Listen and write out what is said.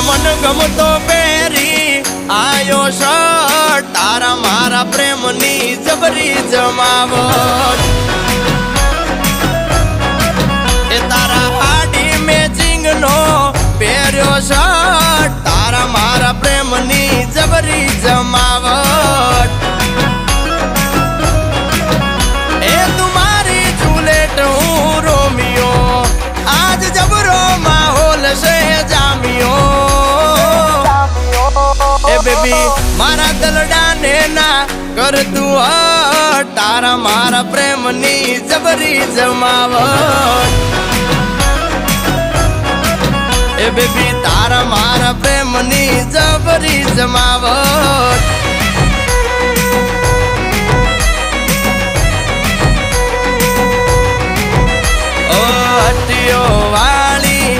મન ગમતો પહેરી આયો શર્ટ તારા મારા પ્રેમની જબરી જમાવટ એ તારા હાડી મેચિંગ નો પહેર્યો શર્ટ તારા મારા પ્રેમની જબરી જમાવટ એ તુમારી જુલેટ હું રોમિયો આજ જબરો માહોલ છે જામિયો એ બેબી મારા દલડાને ના કર તું હટ તારા મારા પ્રેમની જબરી જમાવટ એ બેબી તારા મારા પ્રેમની જબરી જમાવટ ઓ અટીઓ વાળી